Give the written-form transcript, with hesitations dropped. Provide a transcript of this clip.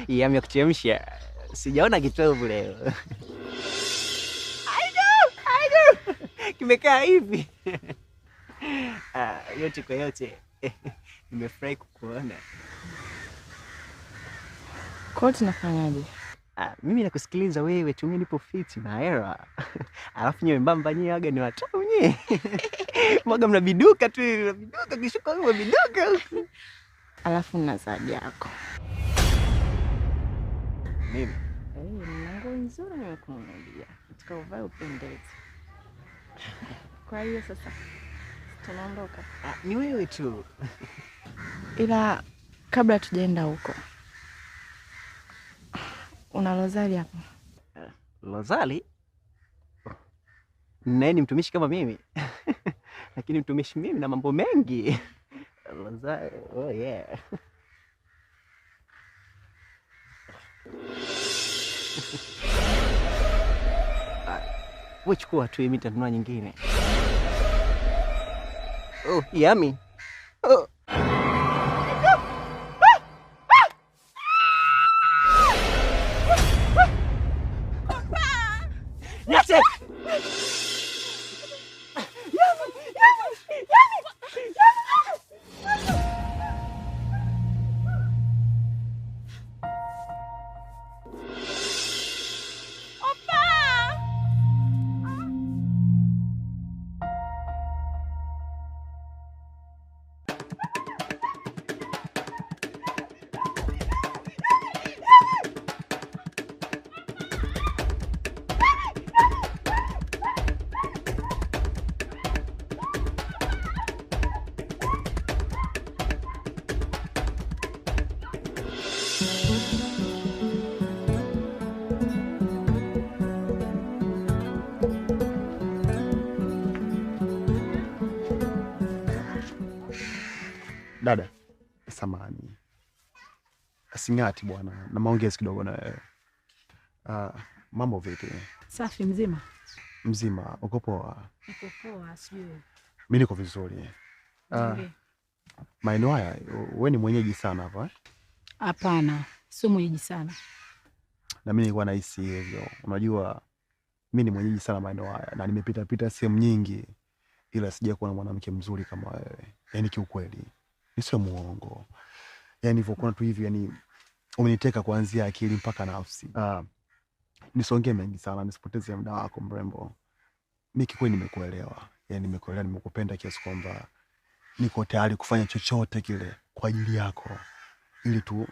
Yami ya kuchemsha. Sijaona kitovu leo. I know. Kimekaa hivi. Yote kwa yote. Nimefurahi kukuona. Kwa tunafanyaje? Mimi nakusikiliza wewe tu, mimi nipo fit na hera. Alafu nyewe mbamba nyewe aga ni watamu nyewe. Mwaga mnabiduka tu, mnabiduka kishuka wewe mnabiduka. Alafu na zawadi yako. Mimi? Nina nguo nzuri nimekununulia. Nataka uvae upendeze. Kwa hiyo sasa tunaondoka. Ni wewe tu. Ila kabla tujaenda huko. Una Rozali hapo? Rozali? Naye ni mtumishi kama mimi. Lakini mtumishi mimi na mambo mengi. Rozali, oh yeah. Wewe chukua tu, mimi nitanunua nyingine. Oh, Yami. Oh. Dada, samahani. Singati bwana, na maongezi kidogo na wewe. Mambo vipi? Safi, mzima. Mzima, uko poa? Uko poa, sijui. Mimi niko vizuri. Maeneo haya, wewe ni mwenyeji sana hapa? Hapana, sio mwenyeji sana. Na mimi nilikuwa nahisi hivyo. Unajua, mimi ni mwenyeji sana maeneo haya na nimepita pita sehemu nyingi, ila sija kuona mwanamke mzuri kama wewe. Yaani kiukweli, nisio muongo. Yaani hivyo kuna tu hivi, yani umeniteka kuanzia akili mpaka nafsi. Nisongee mengi sana, nisipoteze muda wako mrembo. Mimi kikweli nimekuelewa. Yaani nimekuelewa, nimekupenda kiasi kwamba niko tayari kufanya chochote kile kwa ajili yako ili tu